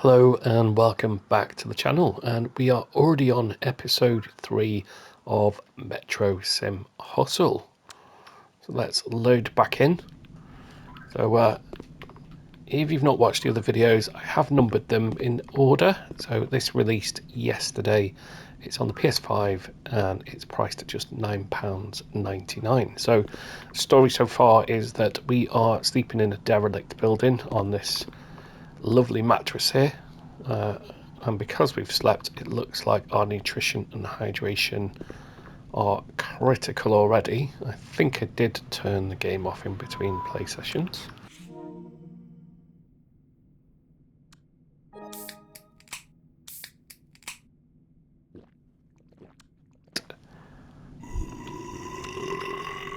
Hello and welcome back to the channel, and we are already on episode 3 of Metro Sim Hustle. So let's load back in. So if you've not watched the other videos, I have numbered them in order. So this released yesterday. It's on the PS5 and it's priced at just £9.99. So the story so far is that we are sleeping in a derelict building on this lovely mattress here. And because we've slept, it looks like our nutrition and hydration are critical already. I think I did turn the game off in between play sessions. A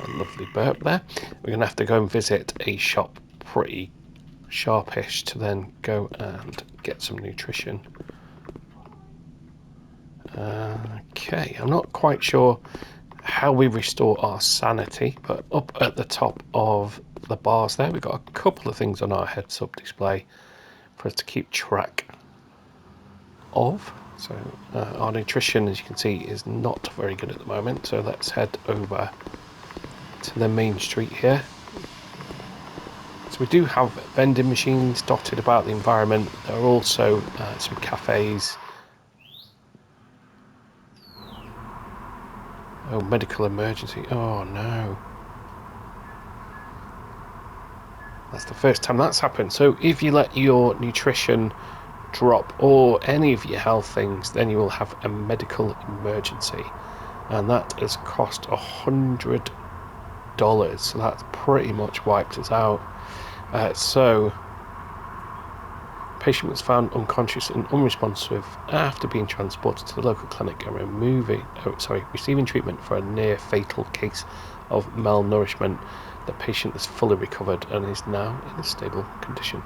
lovely burp there. We're going to have to go and visit a shop pretty sharpish to then go and get some nutrition. Okay, I'm not quite sure how we restore our sanity, but up at the top of the bars there, we've got a couple of things on our heads-up display for us to keep track of. So our nutrition, as you can see, is not very good at the moment, so let's head over to the main street here. So we do have vending machines dotted about the environment. There are also some cafes. Oh, medical emergency. Oh no. That's the first time that's happened. So if you let your nutrition drop or any of your health things, then you will have a medical emergency. And that has cost $100. So that's pretty much wiped us out. So patient was found unconscious and unresponsive after being transported to the local clinic and receiving treatment for a near fatal case of malnourishment. The patient is fully recovered and is now in a stable condition.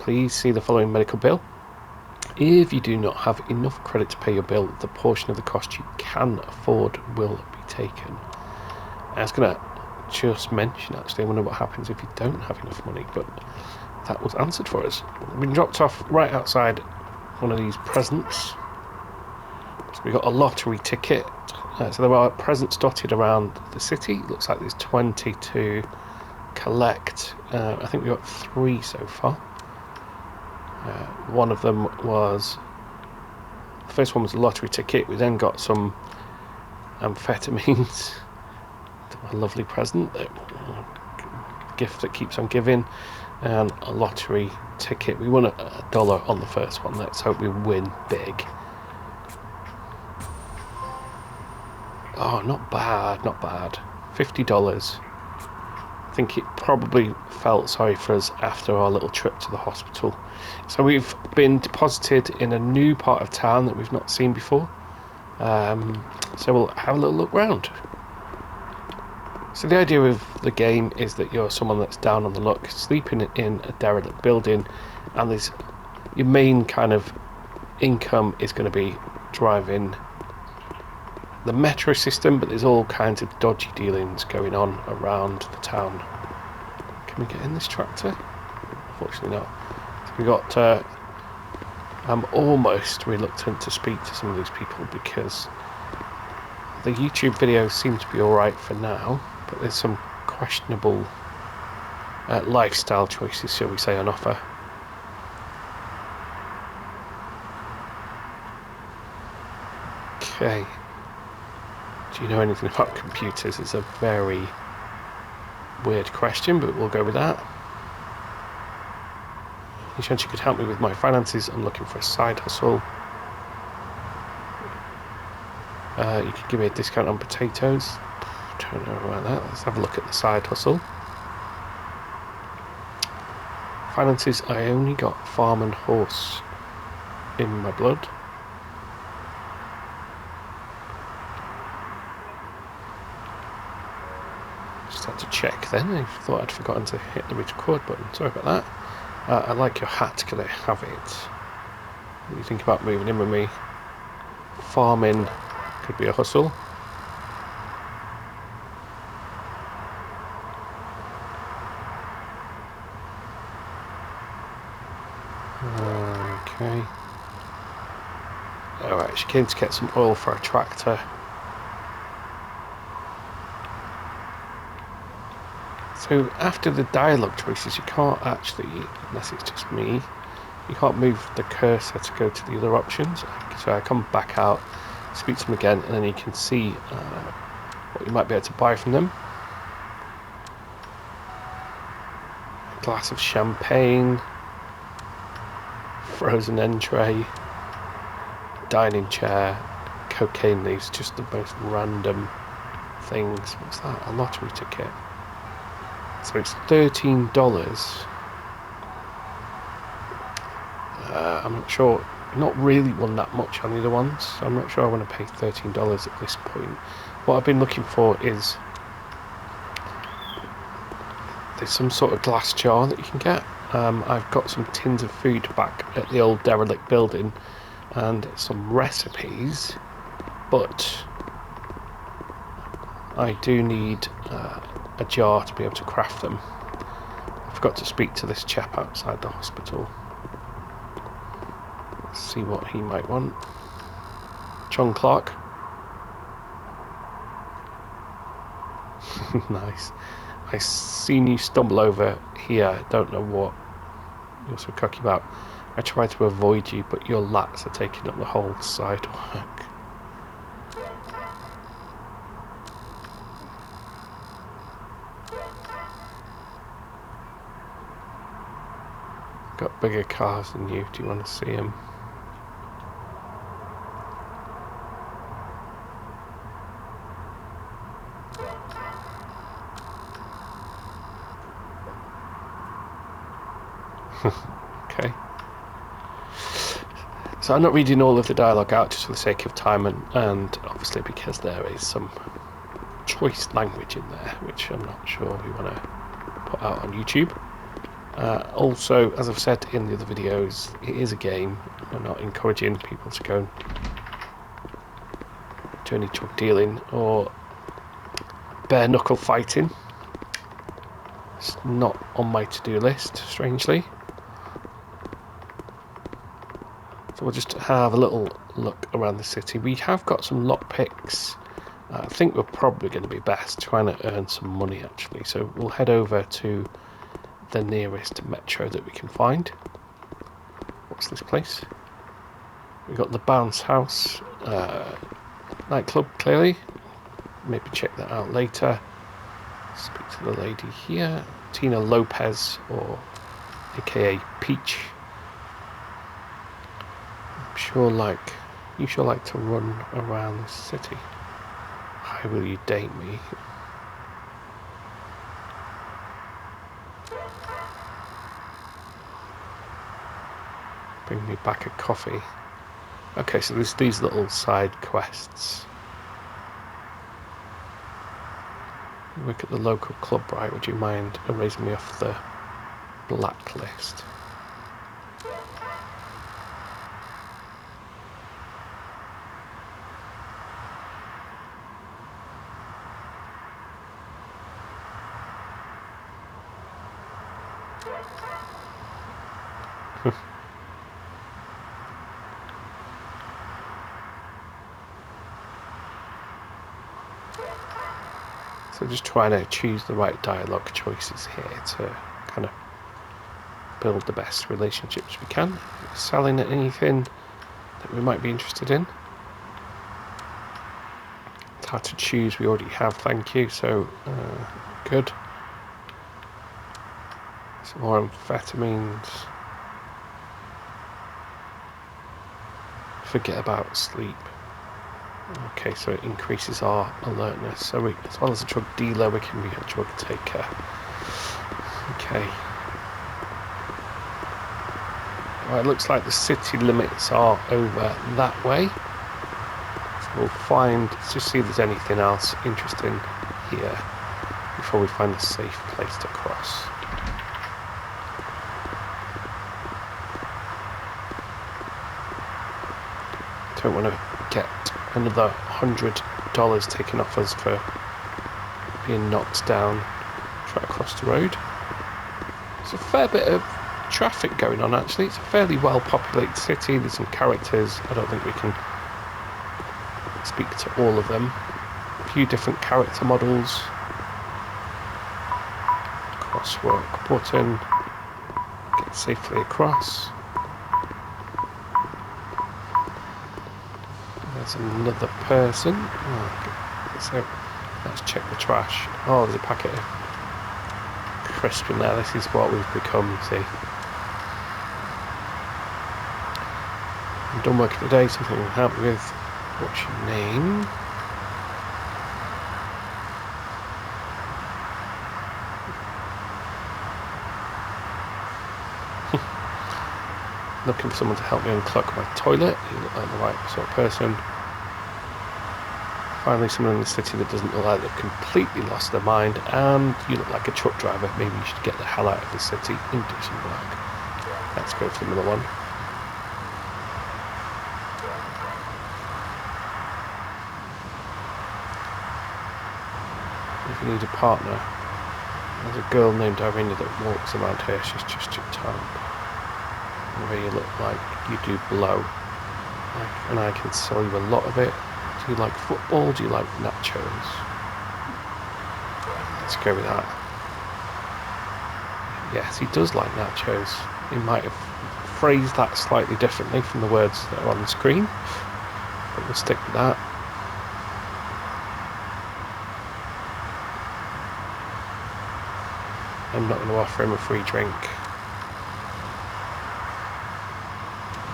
Please see the following medical bill. If you do not have enough credit to pay your bill, the portion of the cost you can afford will be taken. I was going to just mention, actually, I wonder what happens if you don't have enough money, but that was answered for us. We've been dropped off right outside one of these presents. So we got a lottery ticket. So there are presents dotted around the city. It looks like there's 20 to collect. I think we got 3 so far. One of them was, the first one was a lottery ticket. We then got some amphetamines. A lovely present, a gift that keeps on giving, and a lottery ticket. We won $1 on the first one. Let's hope we win big. Oh, not bad, not bad. $50. I think it probably felt sorry for us after our little trip to the hospital. So we've been deposited in a new part of town that we've not seen before. So we'll have a little look round. So the idea of the game is that you're someone that's down on the luck, sleeping in a derelict building, and your main kind of income is going to be driving the metro system, but there's all kinds of dodgy dealings going on around the town. Can we get in this tractor? Unfortunately not. So we got I'm almost reluctant to speak to some of these people because the YouTube videos seem to be alright for now, but there's some questionable lifestyle choices, shall we say, on offer. Okay. Do you know anything about computers? It's a very weird question, but we'll go with that. Any chance you could help me with my finances? I'm looking for a side hustle. You could give me a discount on potatoes. Don't know about that. Let's have a look at the side hustle. Finances, I only got farm and horse in my blood. Just had to check then. I thought I'd forgotten to hit the record button. Sorry about that. I like your hat. Can I have it? What do you think about moving in with me? Farming could be a hustle. Okay. Alright, she came to get some oil for a tractor. So after the dialogue choices, you can't actually, unless it's just me, you can't move the cursor to go to the other options. So I come back out, speak to them again, and then you can see what you might be able to buy from them. A glass of champagne, frozen entree, dining chair, cocaine leaves, just the most random things. What's that? A lottery ticket. So it's $13. I'm not sure. Not really won that much on the other ones, so I'm not sure I want to pay $13 at this point. What I've been looking for is there's some sort of glass jar that you can get. I've got some tins of food back at the old derelict building and some recipes, but I do need a jar to be able to craft them. I forgot to speak to this chap outside the hospital. See what he might want. John Clark. Nice. I seen you stumble over here. Don't know what you're so cocky about. I tried to avoid you, but your lats are taking up the whole sidewalk. Got bigger cars than you. Do you want to see them? Okay. So I'm not reading all of the dialogue out just for the sake of time and obviously because there is some choice language in there which I'm not sure we want to put out on YouTube. Also, as I've said in the other videos, it is a game. I'm not encouraging people to go and do any drug dealing or bare knuckle fighting. It's not on my to-do list, strangely. So we'll just have a little look around the city. We have got some lockpicks. I think we're probably going to be best trying to earn some money actually. So we'll head over to the nearest metro that we can find. What's this place? We've got the Bounce House nightclub, clearly. Maybe check that out later. Speak to the lady here. Tina Lopez, or aka Peach. You sure like to run around the city. Why will you date me? Bring me back a coffee. Okay, so there's these little side quests. Work at the local club, right? Would you mind erasing me off the blacklist? So just trying to choose the right dialogue choices here to kind of build the best relationships we can. Selling anything that we might be interested in. It's hard to choose, we already have, thank you, so good. Some more amphetamines. Forget about sleep. Okay, so it increases our alertness. So we, as well as a drug dealer, we can be a drug taker. Okay. Right, looks like the city limits are over that way. So we'll find, let's just see if there's anything else interesting here before we find a safe place to cross. Don't want to get another $100 taken off us for being knocked down. Try to cross the road. There's a fair bit of traffic going on actually. It's a fairly well populated city. There's some characters. I don't think we can speak to all of them. A few different character models. Crosswalk button. Get safely across. There's another person. Oh, so let's check the trash. Oh, there's a packet of crisp in there. This is what we've become, you see. I'm done working today. Something will help me with. What's your name? Looking for someone to help me unclog my toilet. You look like the right sort of person. Finally someone in the city that doesn't look like they've completely lost their mind, and you look like a truck driver. Maybe you should get the hell out of the city and do some work. Let's go for another one. If you need a partner, there's a girl named Irina that walks around here. She's just your type. The way you look like you do blow, and I can sell you a lot of it. Do you like football? Do you like nachos? Let's go with that. Yes, he does like nachos. He might have phrased that slightly differently from the words that are on the screen, but we'll stick with that. I'm not going to offer him a free drink.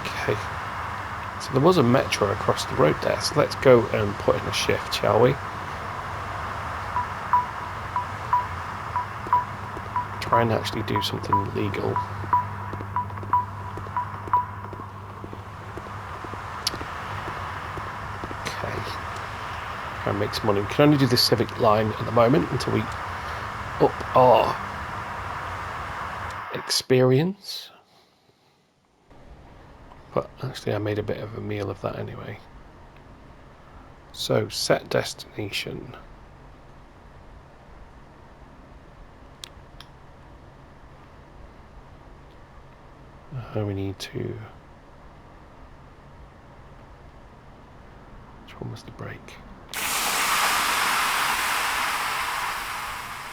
Okay. So there was a metro across the road there, so let's go and put in a shift, shall we? Try and actually do something legal. Okay. Try and make some money. We can only do the civic line at the moment until we up our experience. But actually I made a bit of a meal of that anyway. So, set destination. We need to... Which one was the brake?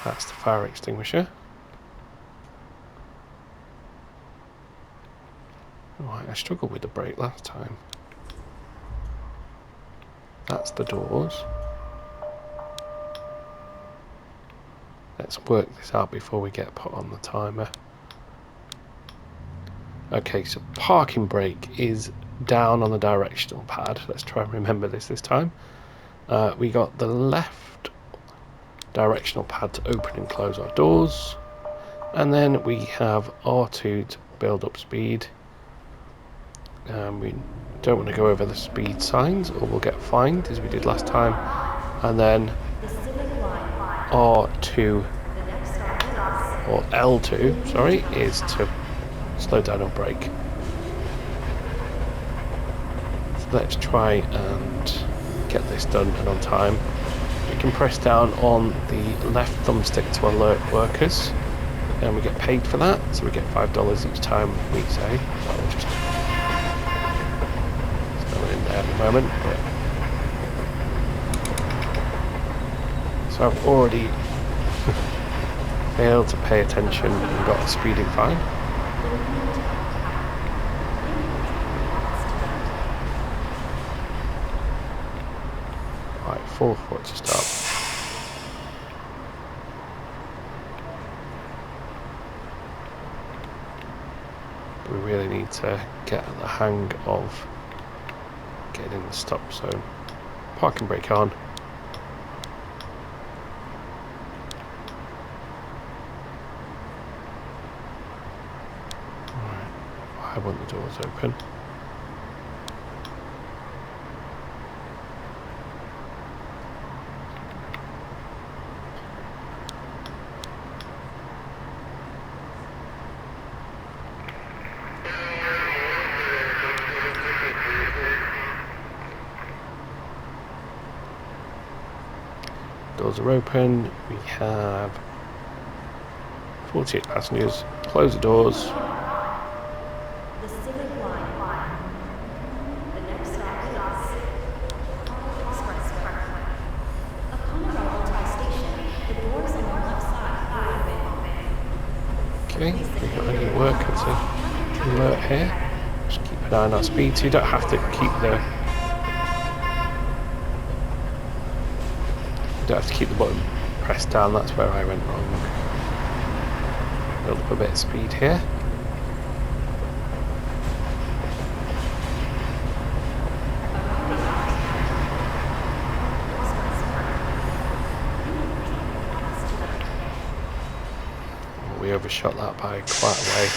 That's the fire extinguisher. Right, I struggled with the brake last time. That's the doors. Let's work this out before we get put on the timer. Okay, so parking brake is down on the directional pad. Let's try and remember this time. We got the left directional pad to open and close our doors. And then we have R2 to build up speed. We don't want to go over the speed signs or we'll get fined as we did last time. And then R2 or L2, sorry, is to slow down or brake. So let's try and get this done and on time. We can press down on the left thumbstick to alert workers, and we get paid for that, so we get $5 each time we say. So we'll just throw it in there at the moment. So I've already failed to pay attention and got a speeding fine. Right, 4 for it to start. We really need to get the hang of getting in the stop zone. Parking brake on. I want the doors open. Doors are open. We have 48 passengers. Close the doors. Okay, we got any worker to alert here. Just keep an eye on our speed, so you don't have to keep the button pressed down. That's where I went wrong. Build up a bit of speed here. We overshot that by quite a way.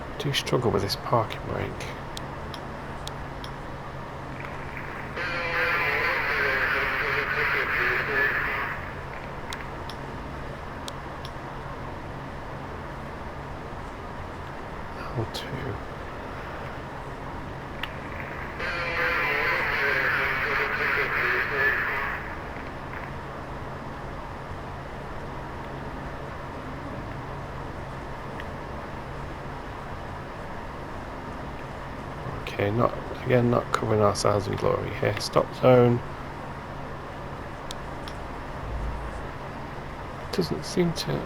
I do struggle with this parking brake. L2. Okay, not covering ourselves in glory here. Stop zone. Doesn't seem to.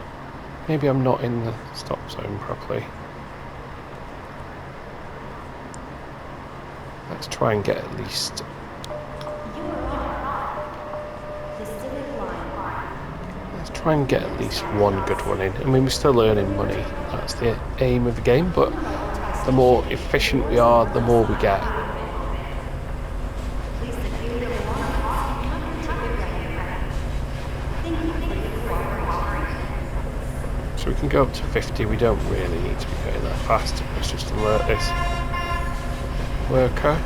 Maybe I'm not in the stop zone properly. Let's try and get at least. Let's try and get at least one good one in. I mean, we're still earning money. That's the aim of the game, but the more efficient we are, the more we get. So we can go up to 50. We don't really need to be going that fast. Let's just alert this worker.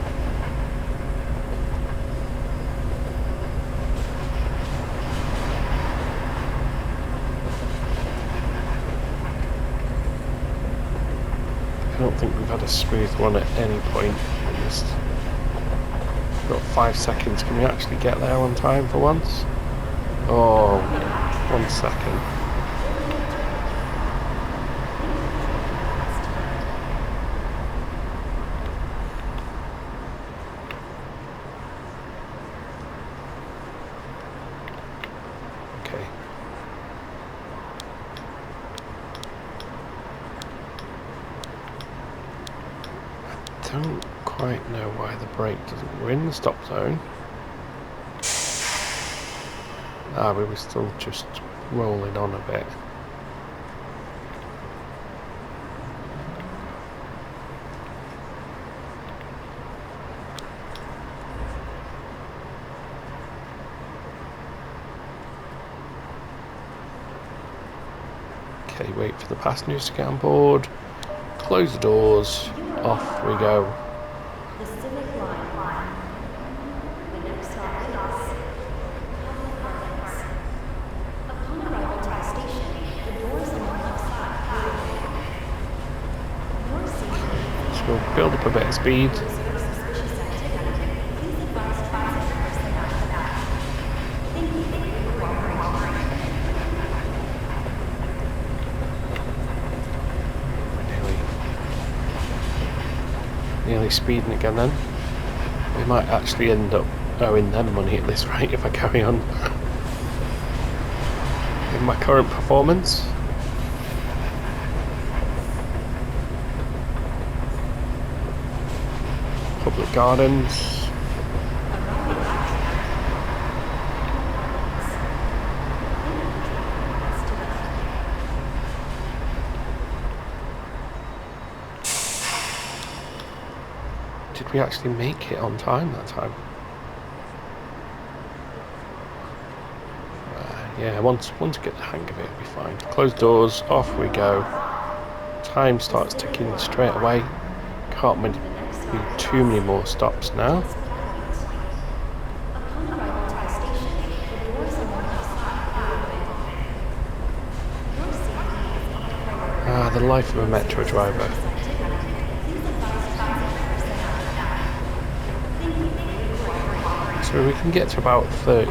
I don't think we've had a smooth one at any point in this. We've got 5 seconds. Can we actually get there on time for once? Oh, 1 second. Okay. I don't quite know why the brake doesn't. We're in the stop zone. We were still just rolling on a bit. Okay, wait for the passengers to get on board. Close the doors. Off we go. So we'll build up a bit of speed. Nearly speeding again then. We might actually end up owing them money at this rate if I carry on. In my current performance. Public gardens. Did we actually make it on time that time? Yeah, once we get the hang of it, it'll be fine. Close doors, off we go. Time starts ticking straight away. Can't do too many more stops now. The life of a metro driver. So we can get to about 30.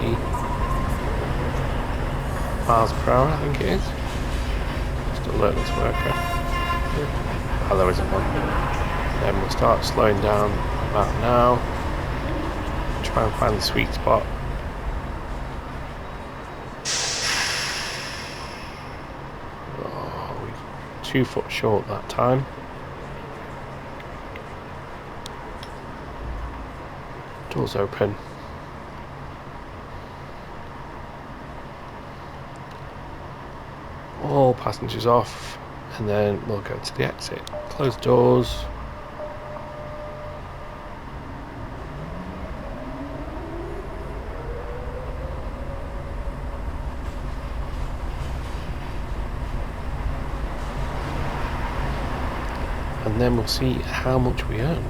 miles per hour, I think it is. Just alert this worker. Oh, there isn't one. Then we'll start slowing down about now. Try and find the sweet spot. Oh, we're 2 foot short that time. Doors open. All passengers off, and then we'll go to the exit. Close doors. And then we'll see how much we earn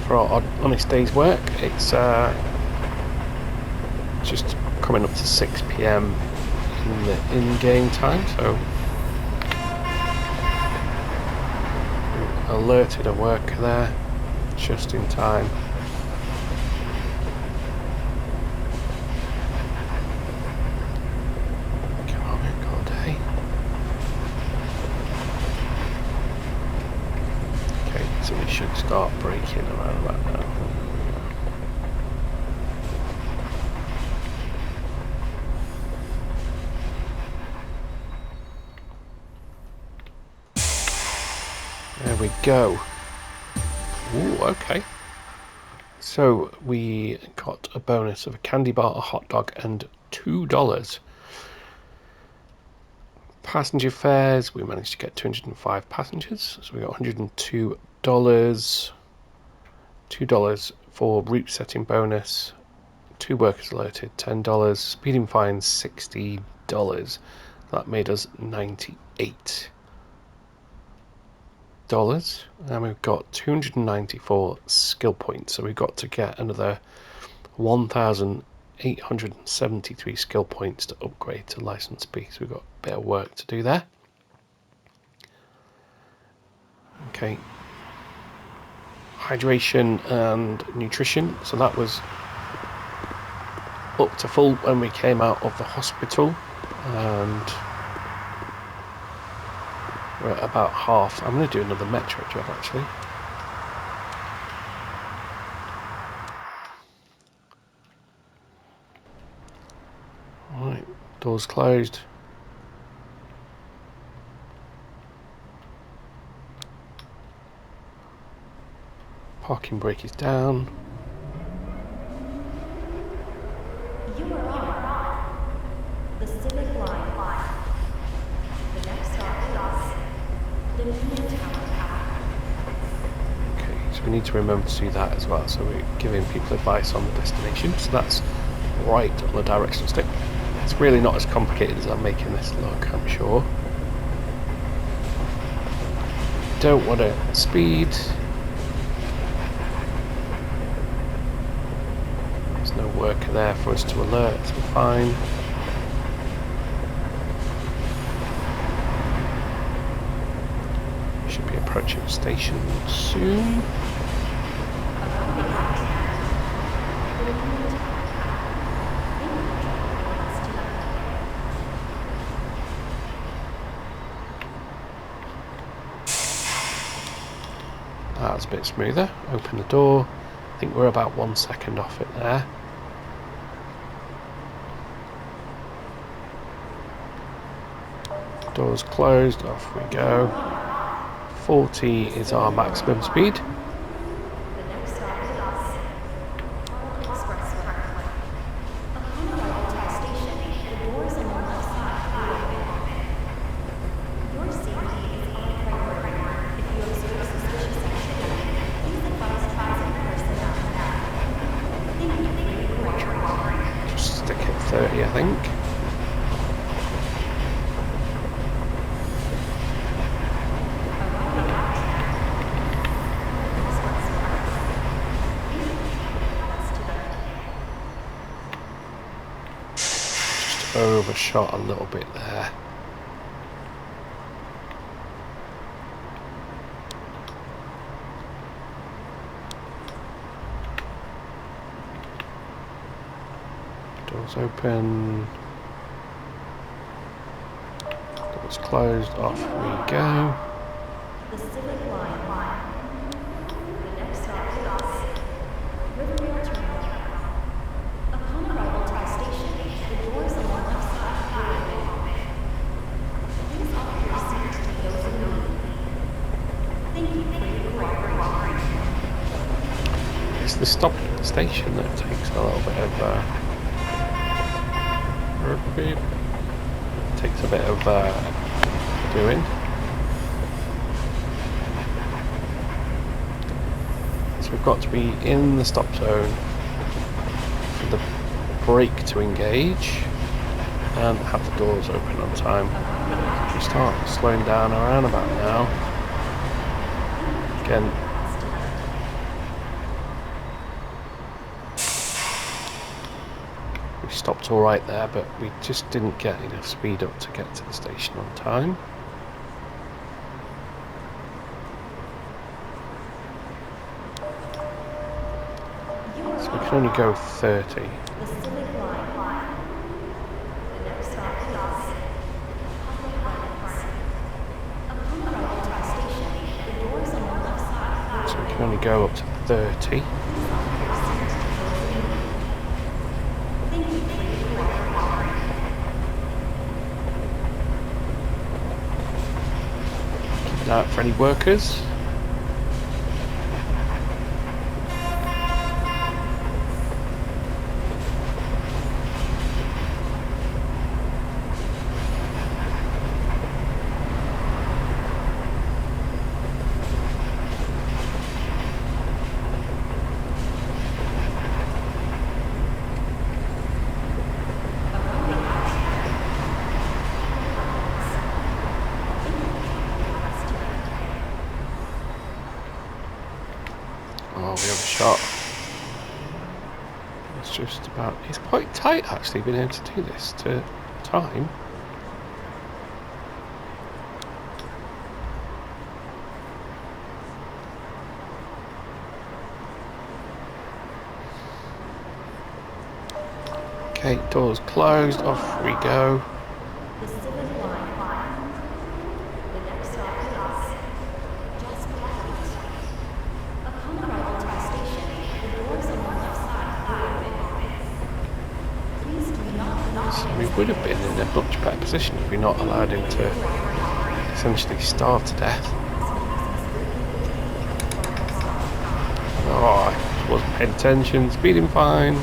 for our honest day's work. It's just coming up to 6 PM in the in-game time, so we alerted a worker there just in time. Come on, we've got a day. Okay, so we should start braking around about now. There we go. Ooh, okay. So we got a bonus of a candy bar, a hot dog, and $2. Passenger fares, we managed to get 205 passengers, so we got $102. $2 for route setting bonus. 2 workers alerted, $10. Speeding fines, $60. That made us $98. And we've got 294 skill points, so we've got to get another 1,873 skill points to upgrade to license B, so we've got a bit of work to do there. Okay, hydration and nutrition, so that was up to full when we came out of the hospital, and we're at about half. I'm going to do another metro job actually. Alright, doors closed. Parking brake is down. You are on the Civic Line. The next stop is the Union Tower. Okay, so we need to remember to do that as well. So we're giving people advice on the destination. So that's right on the direction stick. It's really not as complicated as I'm making this look, I'm sure. Don't want to speed. There's no worker there for us to alert, so we're fine. Should be approaching the station soon. That's a bit smoother. Open the door. I think we're about 1 second off it there. Doors closed, off we go. 40 is our maximum speed. The next stop is Expressway. Upon arrival to the station, the doors on the left side will open. Your safety is our priority. If you observe suspicious activity, please advise transit personnel now. Thank you for your cooperation. Just stick at 30, I think. Overshot a little bit there. Doors open. Doors closed. Off we go. The Civic Line. The next stop is Riverdale Terminal. Upon arrival to the station, the doors on the left side will open. Please offer your seat to those in need. Thank you for your cooperation. It's the stop at the station that takes a little bit of doing. So we've got to be in the stop zone for the brake to engage and have the doors open on time. We start slowing down around about now. Again, we stopped all right there, but we just didn't get enough speed up to get to the station on time. So we can only go 30. The Civic Line. The next stop is Public Lands. Upon arrival to the station, the doors on the left side will So we can only go up to 30. Thank you for your cooperation. Keep an eye out for any workers. Oh, we overshot. It's just about... It's quite tight, actually, being able to do this to time. Okay, doors closed. Off we go. The Civic Line. The next stop is Just Point. Upon arrival to the station, the doors on the left side will open. Please do not knock So we would have been in a much better position if we not allowed him to essentially starve to death. Oh, I wasn't paying attention. Speeding fine.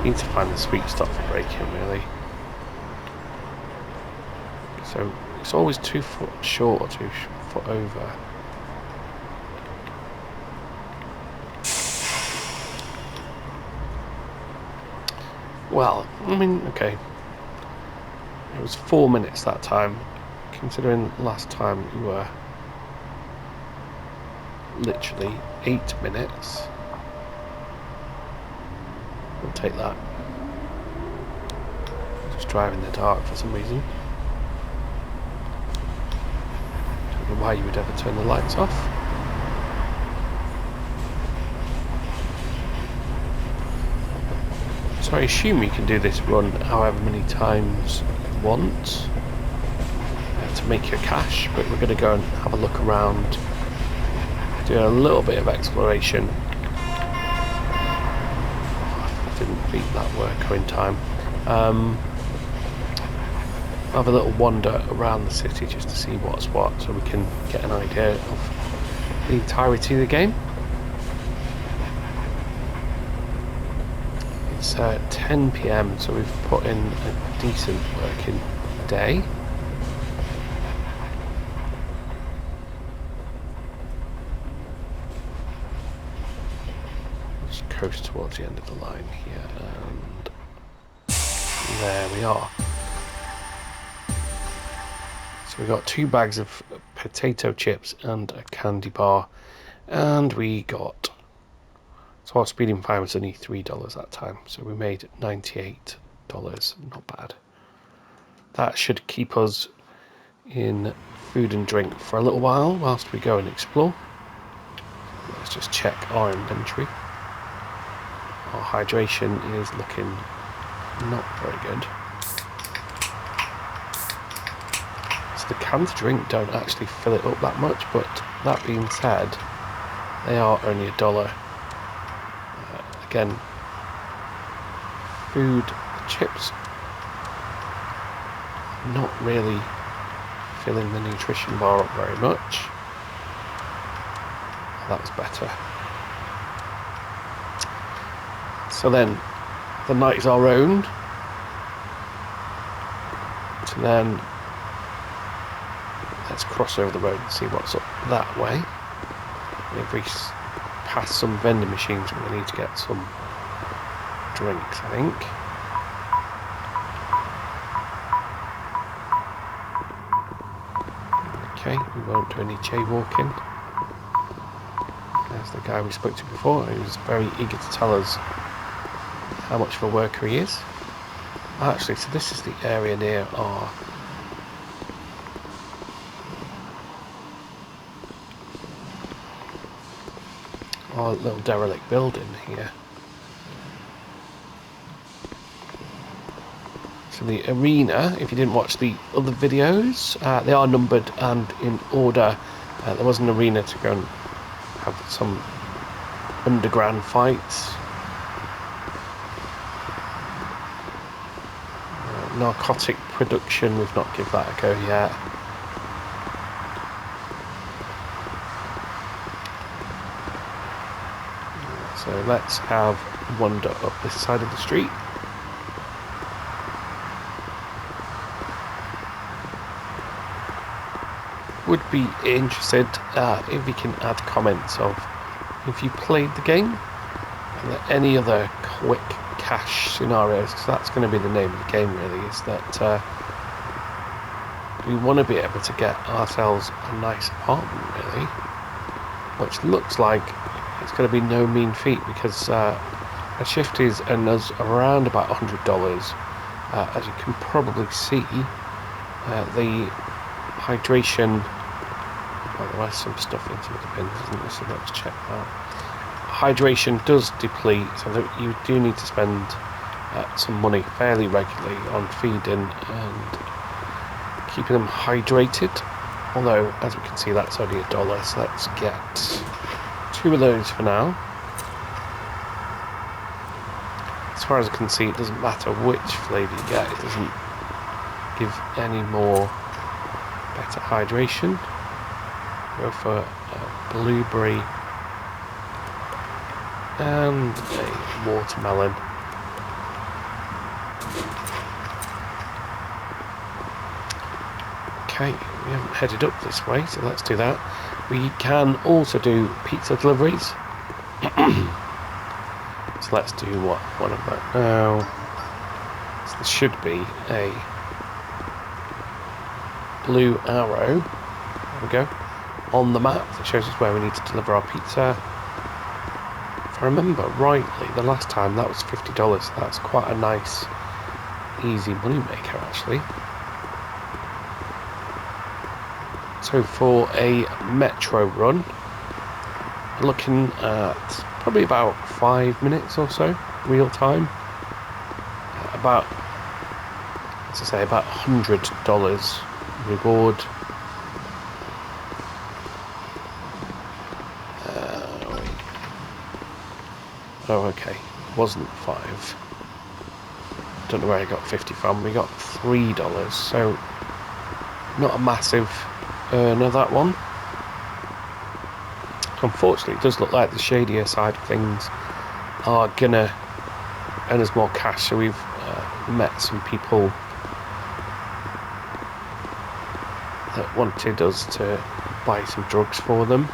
Need to find the sweet spot for braking, really. So it's always 2 foot short or 2 foot over. Well, I mean, okay. It was 4 minutes that time, considering last time we were literally 8 minutes. We'll take that. Just driving in the dark for some reason. Don't know why you would ever turn the lights off. So I assume you can do this run however many times you want to make your cash, but we're going to go and have a look around, do a little bit of exploration. Didn't beat that worker in time. Have a little wander around the city just to see what's what, so we can get an idea of the entirety of the game. It's 10 PM, so we've put in a decent working day. Let's coast towards the end of the line here, and there we are. So we got 2 bags of potato chips and a candy bar, and we got... So our speeding fine was only $3 that time, so we made $98. Not bad. That should keep us in food and drink for a little while whilst we go and explore. Let's just check our inventory. Our hydration is looking not very good. So the cans of drink don't actually fill it up that much, but that being said, they are only $1. Again, food, chips, not really filling the nutrition bar up very much. That was better. So then the night is our own. So then let's cross over the road and see what's up that way. If we pass some vending machines, we're going to need to get some drinks, I think. Okay, we won't do any jaywalking. There's the guy we spoke to before, who was very eager to tell us how much of a worker he is. Actually, so this is the area near our little derelict building here. So the arena, if you didn't watch the other videos, they are numbered and in order. There was an arena to go and have some underground fights. Narcotic production, we've not give that a go yet. So let's have a wander up this side of the street. Would be interested if you can add comments of if you played the game and there any other quick cash scenarios, because that's going to be the name of the game really, is that we want to be able to get ourselves a nice apartment really, which looks like it's going to be no mean feat, because a shift is earning us around about $100. As you can probably see, the hydration, well, there is some stuff in some of the bins, isn't there? So let's check that. Hydration does deplete, so that you do need to spend some money fairly regularly on feeding and keeping them hydrated. Although, as we can see, that's only $1, so let's get 2 of those for now. As far as I can see, it doesn't matter which flavour you get, it doesn't give any more better hydration. Go for blueberry and a watermelon. Okay, we haven't headed up this way, so let's do that. We can also do pizza deliveries. So let's do one of that now. So there should be a blue arrow, there we go, on the map that shows us where we need to deliver our pizza. If I remember rightly, the last time that was $50. That's quite a nice, easy money maker actually. So for a metro run, we're looking at probably about 5 minutes or so, real time. About, as I say, about $100 reward. Oh, okay, it wasn't 5. Don't know where I got 50 from. We got $3, so not a massive earner, that one. Unfortunately, it does look like the shadier side of things are gonna earn us more cash. So we've met some people that wanted us to buy some drugs for them.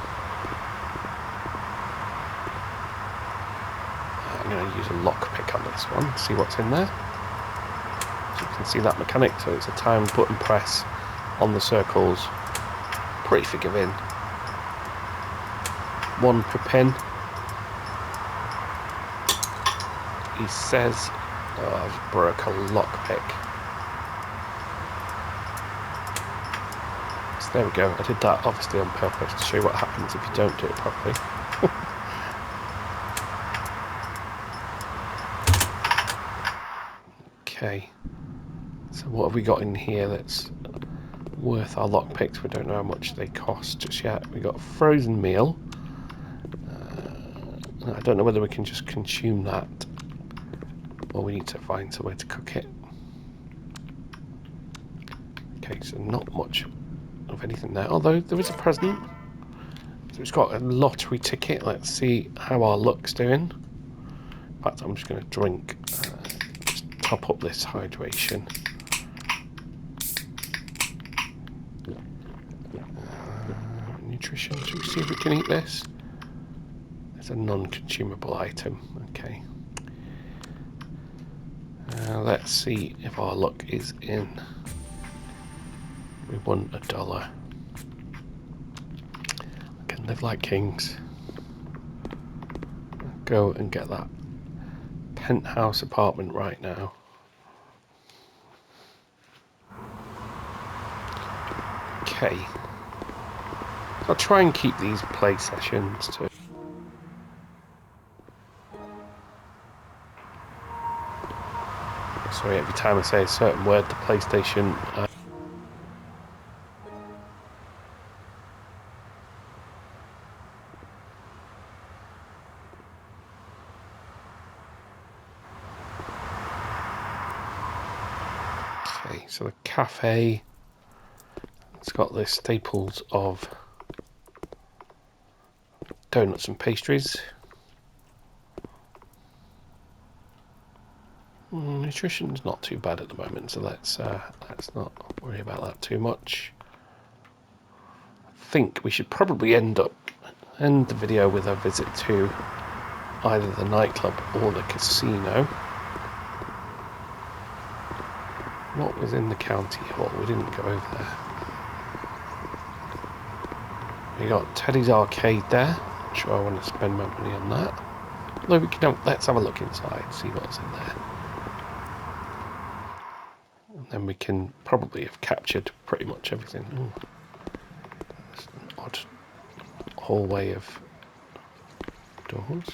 I'm going to use a lockpick on this one, see what's in there. So you can see that mechanic, so it's a timed button press on the circles. Pretty forgiving. 1 per pin. He says, oh, I've broke a lockpick. So There we go. I did that obviously on purpose to show you what happens if you don't do it properly. Okay. So what have we got in here that's worth our lockpicks? We don't know how much they cost just yet. We got a frozen meal. I don't know whether we can just consume that or we need to find somewhere to cook it. Okay, so not much of anything there, although there is a present. So it's got a lottery ticket. Let's see how our luck's doing. In fact, I'm just going to drink, just top up this hydration. Nutrition, should we see if we can eat this? It's a non-consumable item, okay. Let's see if our luck is in. We won $1. Can live like kings. Go and get that penthouse apartment right now. Okay. I'll try and keep these play sessions to. Sorry, every time I say a certain word, the PlayStation. Okay, so the cafe. It's got the staples of donuts and pastries. Nutrition's not too bad at the moment, so let's not worry about that too much. I think we should probably end the video with a visit to either the nightclub or the casino. What was in the county hall? We didn't go over there. We got Teddy's Arcade there. Not sure I want to spend my money on that. Although we can let's have a look inside, see what's in there. And then we can probably have captured pretty much everything. Ooh. That's an odd hallway of doors.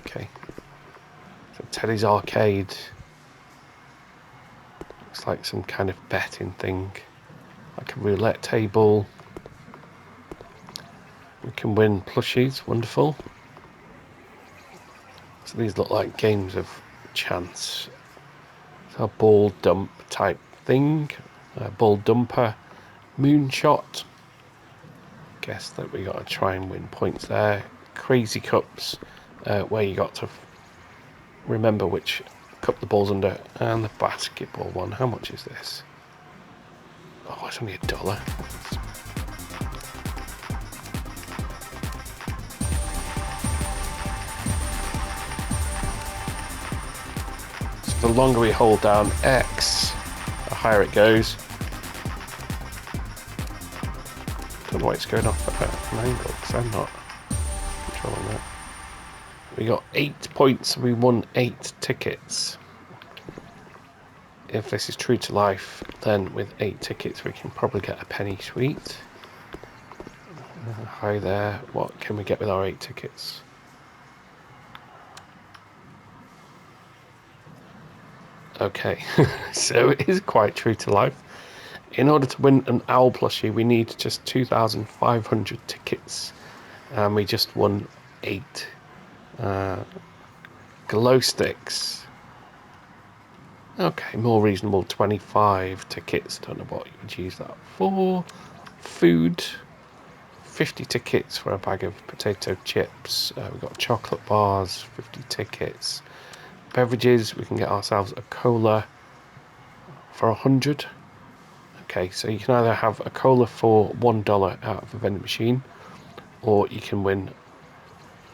Okay. So Teddy's Arcade. Looks like some kind of betting thing. Like a roulette table. We can win plushies, wonderful. So these look like games of chance. So a ball dump type thing. Ball dumper. Moonshot. Guess that we got to try and win points there. Crazy cups, where you got to remember which cup the ball's under. And the basketball one. How much is this? Oh, it's only $1. So the longer we hold down X, the higher it goes. Don't know why it's going off at an angle, because I'm not controlling that. We got 8 points, we won 8 tickets. If this is true to life, then with 8 tickets we can probably get a penny sweet. Hi there, what can we get with our 8 tickets? Okay, so it is quite true to life. In order to win an owl plushie, we need just 2,500 tickets, and we just won 8. Glow sticks. Okay, more reasonable, 25 tickets. Don't know what you would use that for. Food, 50 tickets for a bag of potato chips. We've got chocolate bars, 50 tickets. Beverages, we can get ourselves a cola for 100. Okay, so you can either have a cola for $1 out of a vending machine, or you can win,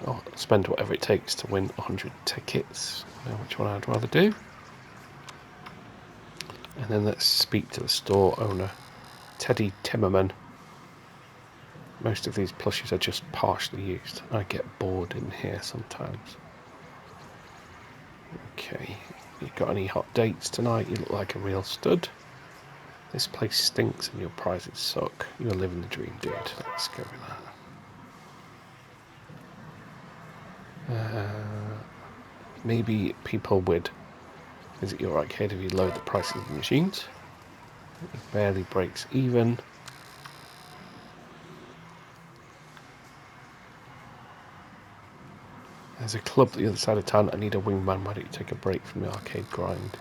or spend whatever it takes to win 100 tickets. I know which one I'd rather do. And then let's speak to the store owner, Teddy Timmerman. Most of these plushies are just partially used. I get bored in here sometimes. Okay, you got any hot dates tonight? You look like a real stud. This place stinks and your prizes suck. You're living the dream, dude. Let's go with that. Maybe people would visit your arcade if you lower the prices of the machines. It barely breaks even. There's a club at the other side of town. I need a wingman. Why don't you take a break from the arcade grind?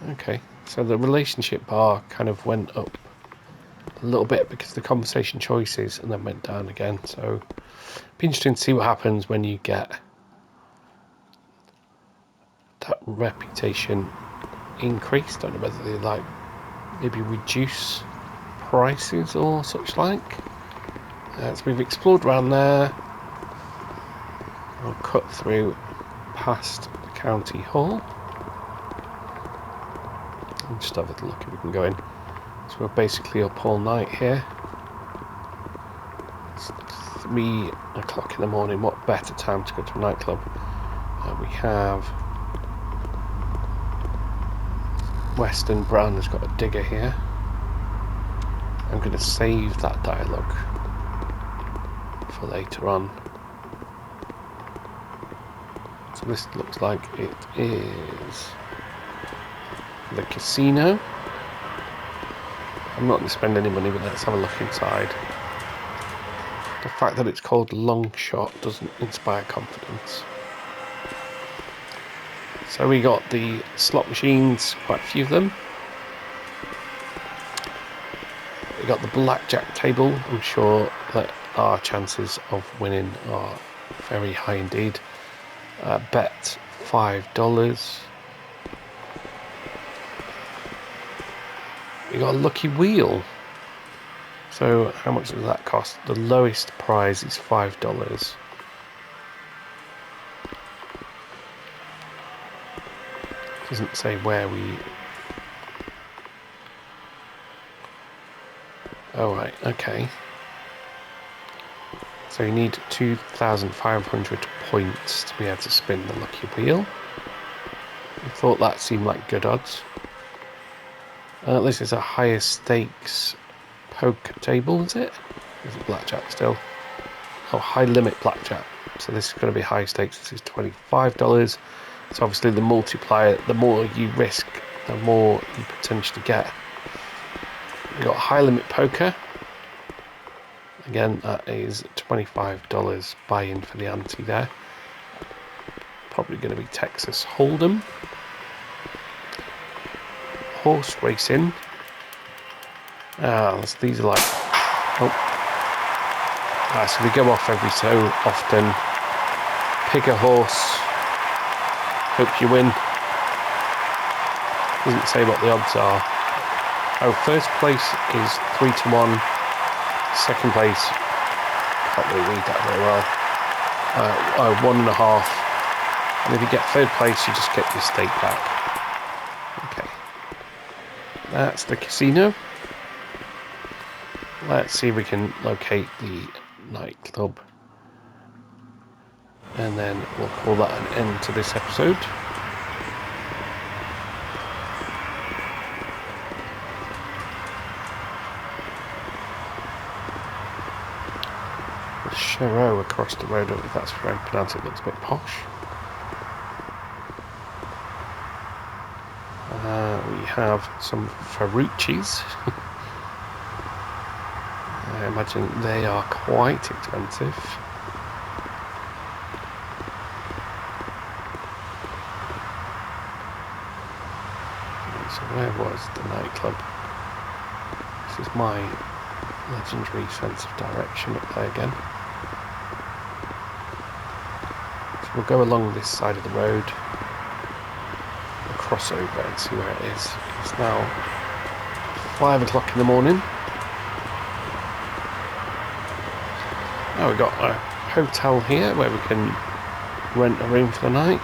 Okay, so the relationship bar kind of went up a little bit because of the conversation choices and then went down again. So it'd be interesting to see what happens when you get that reputation increased. Don't know whether they like maybe reduce prices or such like. So we've explored around there. We'll cut through past the county hall. And just have a look if we can go in. So we're basically up all night here. It's 3 o'clock in the morning. What better time to go to a nightclub? We have Western Brown has got a digger here. I'm going to save that dialogue for later on. So this looks like it is the casino. I'm not going to spend any money, but let's have a look inside. The fact that it's called Long Shot doesn't inspire confidence. So we got the slot machines, quite a few of them. We got the blackjack table. I'm sure that our chances of winning are very high indeed. Bet $5. We got a lucky wheel. So how much does that cost? The lowest prize is $5. Doesn't say where we... Oh right, okay. So you need 2,500 points to be able to spin the lucky wheel. I thought that seemed like good odds. This is a higher stakes poker table, is it? Is it blackjack still? Oh, high limit blackjack. So this is going to be high stakes. This is $25. So obviously the multiplier, the more you risk, the more you potentially get. We've got high limit poker. Again, that is $25 buy-in for the ante there. Probably going to be Texas Hold'em. Horse racing. These are like... Oh. So they go off every so often. Pick a horse. Hope you win. Doesn't say what the odds are. Oh, first place is 3-1. Second place, can't really read that very well. 1.5. And if you get third place, you just get your stake back. Okay. That's the casino. Let's see if we can locate the nightclub. And then we'll call that an end to this episode. Chero across the road, if that's how I pronounce it, looks a bit posh. We have some Ferrucci's. I imagine they are quite expensive. So where was the nightclub? This is my legendary sense of direction up there again. So we'll go along this side of the road, we'll cross over and see where it is. It's now 5 o'clock in the morning. Now we've got a hotel here where we can rent a room for the night.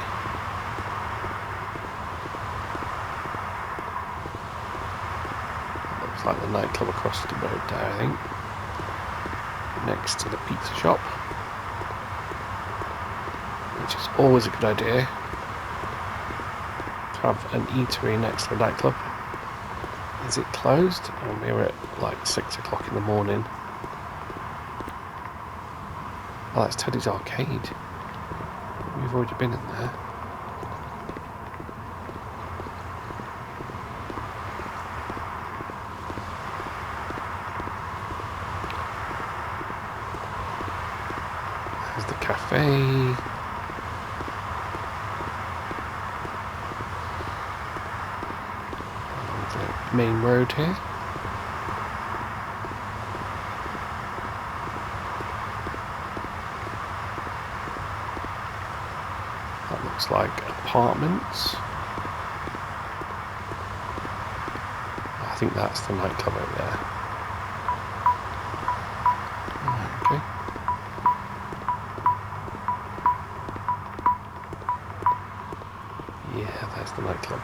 Looks like the nightclub across the road there, I think. next to the pizza shop, which is always a good idea to have an eatery next to a nightclub. Is it closed? Oh, we were at like 6 o'clock in the morning. Oh, that's Teddy's Arcade. We've already been in there. There's the cafe. The main road here. That looks like apartments. I think that's the nightclub over there. Okay. Yeah, there's the nightclub.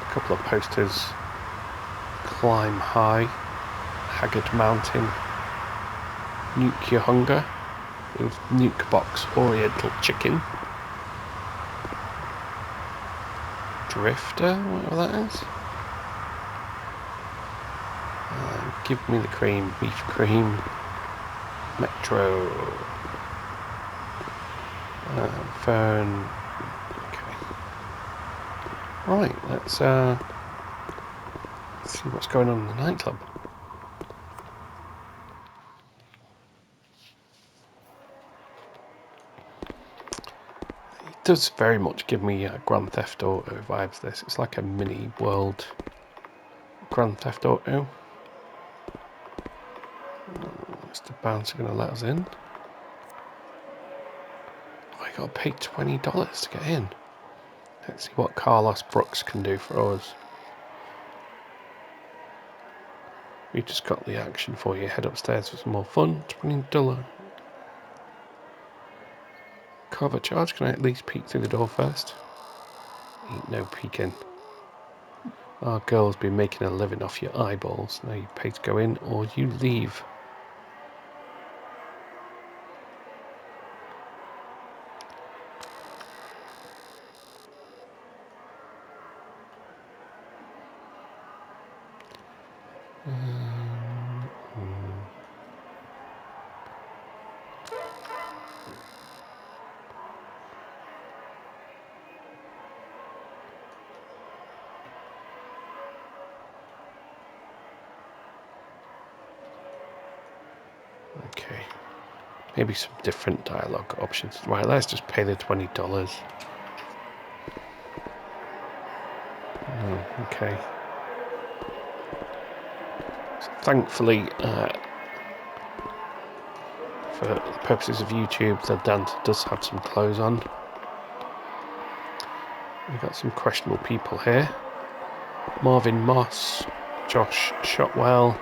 A couple of posters. Climb high. Haggard Mountain. Nuke your hunger. With Nuke Box Oriental Chicken. Drifter, whatever that is. Give me the cream, beef cream. Metro. Phone. Okay. Right, let's see what's going on in the nightclub. It does very much give me Grand Theft Auto vibes, this. It's like a mini world Grand Theft Auto. Is the bouncer going to let us in? Oh, I got to pay $20 to get in. Let's see what Carlos Brooks can do for us. We just got the action for you. Head upstairs for some more fun. $20. Cover charge. Can I at least peek through the door first? Ain't no peeking. Our girl's been making a living off your eyeballs. Now you pay to go in or you leave. Okay. Maybe some different dialogue options. Right, let's just pay the $20. Oh, okay. So thankfully, for the purposes of YouTube, the dancer does have some clothes on. We've got some questionable people here. Marvin Moss, Josh Shotwell,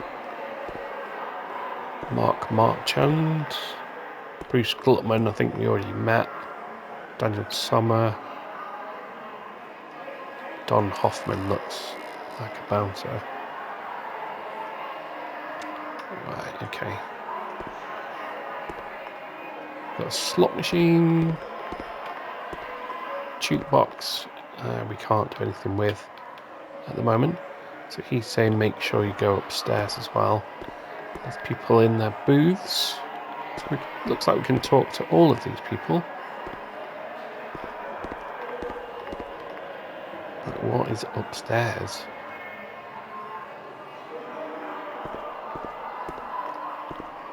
Mark Marchand, Bruce Gluckman, I think we already met, Daniel Sommer, Don Hoffman looks like a bouncer. Right, okay. Got a slot machine, jukebox, we can't do anything with at the moment. So he's saying make sure you go upstairs as well. There's people in their booths. So looks like we can talk to all of these people. But what is upstairs?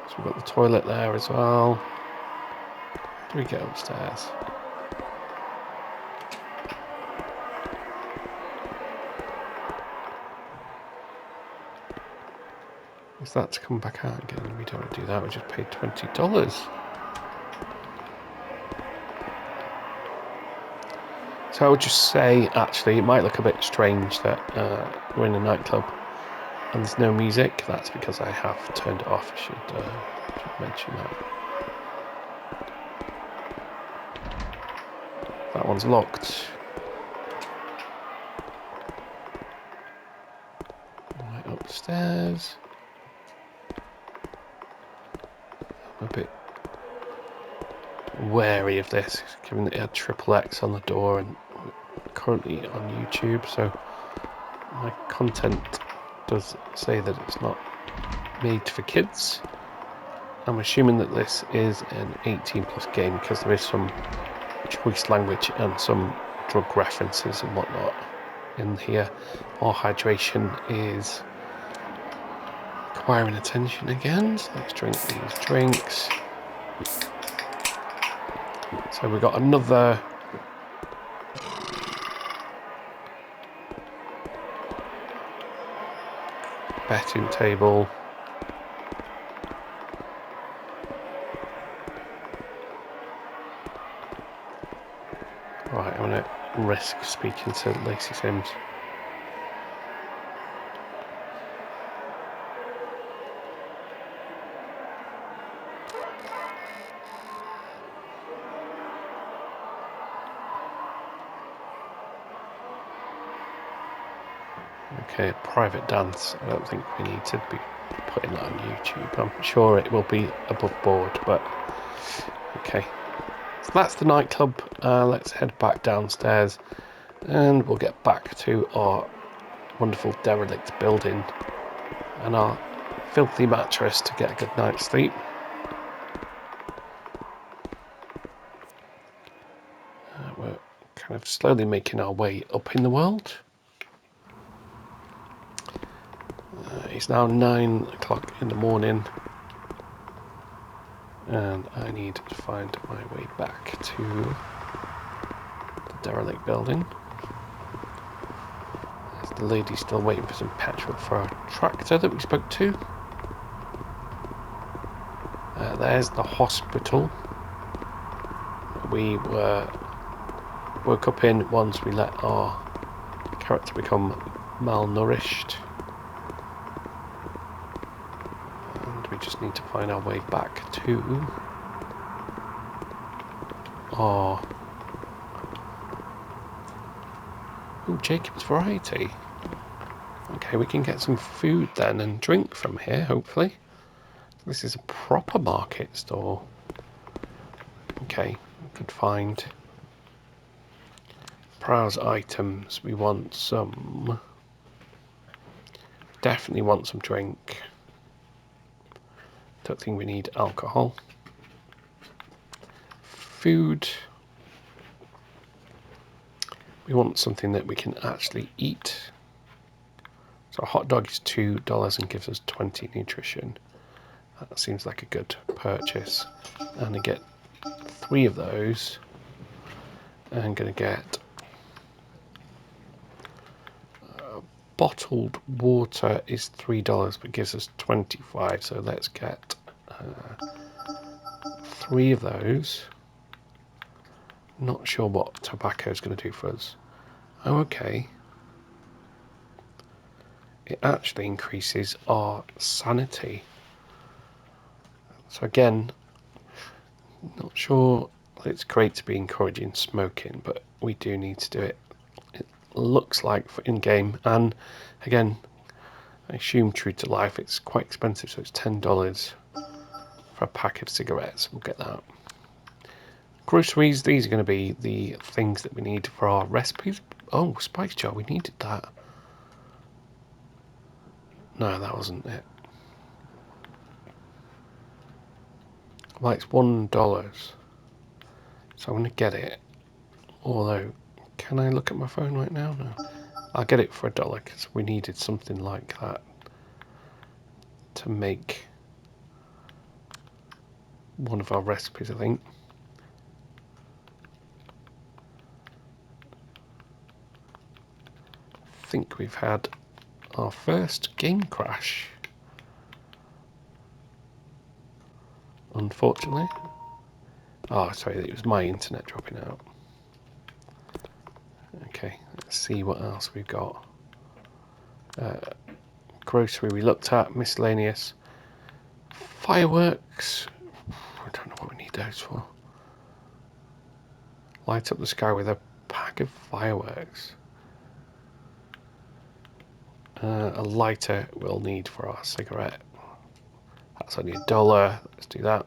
So we've got the toilet there as well. How do we get upstairs? Is that to come back out again? We don't want to do that, we just paid $20. So I would just say, actually, it might look a bit strange that we're in a nightclub and there's no music. That's because I have turned it off. I should mention that. That one's locked. downstairs. I'm a bit wary of this, given that it had triple X on the door and we're currently on YouTube, so my content does say that it's not made for kids. I'm assuming that this is an 18 plus game because there is some choice language and some drug references and whatnot in here. Our hydration is acquiring attention again, so let's drink these drinks. So we've got another betting table. Right, I'm going to risk speaking to Lacey Sims. Okay, private dance. I don't think we need to be putting that on YouTube. I'm sure it will be above board, but okay. So that's the nightclub. Let's head back downstairs and we'll get back to our wonderful derelict building and our filthy mattress to get a good night's sleep. We're kind of slowly making our way up in the world. It's now 9 o'clock in the morning and I need to find my way back to the derelict building. There's the lady still waiting for some petrol for our tractor that we spoke to. There's the hospital we woke up in once we let our character become malnourished. We just need to find our way back to our Jacob's Variety. Okay, we can get some food then and drink from here, hopefully. This is a proper market store. Okay, we could find browse items. We want some, definitely want some drink. Don't think we need alcohol. Food. We want something that we can actually eat. So a hot dog is $2 and gives us 20 nutrition. That seems like a good purchase. And I get 3 of those. I'm going to get bottled water is $3 but gives us 25. So let's get 3 of those. Not sure what tobacco is going to do for us. Oh, okay. It actually increases our sanity. So again, not sure it's great to be encouraging smoking, but we do need to do it. It looks like for in-game, and again, I assume true to life, it's quite expensive, so it's $10 for a pack of cigarettes. We'll get that. Groceries, these are going to be the things that we need for our recipes. Oh, spice jar, we needed that. No, that wasn't it. Well, it's $1. So I'm going to get it. Although, can I look at my phone right now? No. I'll get it for $1 because we needed something like that to make one of our recipes, I think. I think we've had our first game crash. Unfortunately. Oh, sorry, it was my internet dropping out. Okay, let's see what else we've got. Grocery we looked at, miscellaneous. Fireworks. I don't know what we need those for. Light up the sky with a pack of fireworks. A lighter we'll need for our cigarette. That's only $1. Let's do that.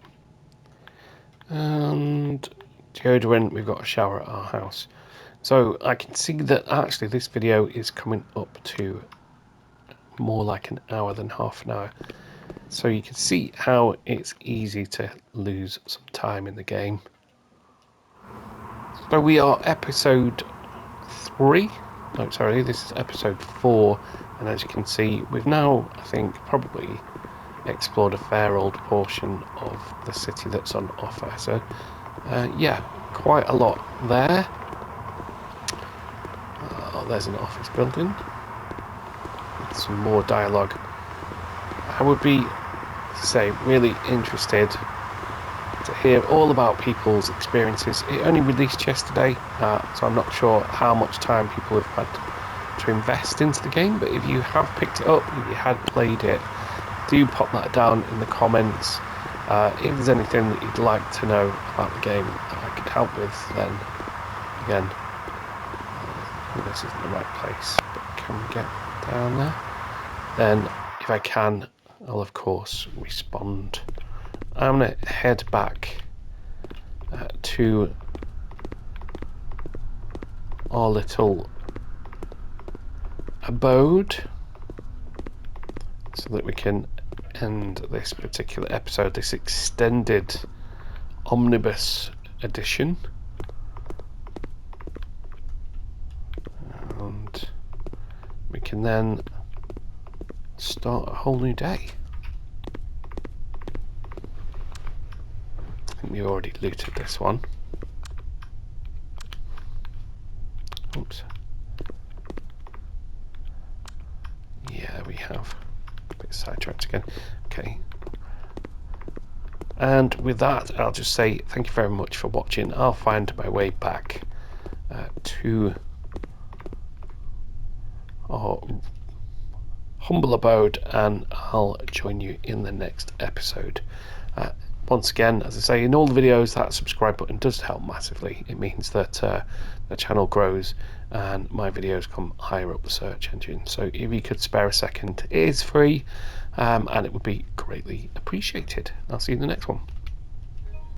And deodorant, we've got a shower at our house. So I can see that actually this video is coming up to more like an hour than half an hour. So you can see how it's easy to lose some time in the game. So we are episode 3. No, sorry, this is episode 4. And as you can see, we've now, I think, probably explored a fair old portion of the city that's on offer. So, yeah, quite a lot there. Oh, there's an office building with some more dialogue. I would be, say, really interested to hear all about people's experiences. It only released yesterday, so I'm not sure how much time people have had to invest into the game, but if you have picked it up, if you had played it, do pop that down in the comments. If there's anything that you'd like to know about the game that I could help with, then again, this isn't the right place, but can we get down there? Then if I can, I'll of course respond. I'm going to head back to our little abode so that we can end this particular episode, this extended omnibus edition. And we can then start a whole new day. I think we already looted this one. Oops. Yeah, we have. A bit sidetracked again. Okay. And with that, I'll just say thank you very much for watching. I'll find my way back to our humble abode, and I'll join you in the next episode. Once again, as I say, in all the videos, that subscribe button does help massively. It means that the channel grows and my videos come higher up the search engine. So if you could spare a second, it is free, and it would be greatly appreciated. I'll see you in the next one.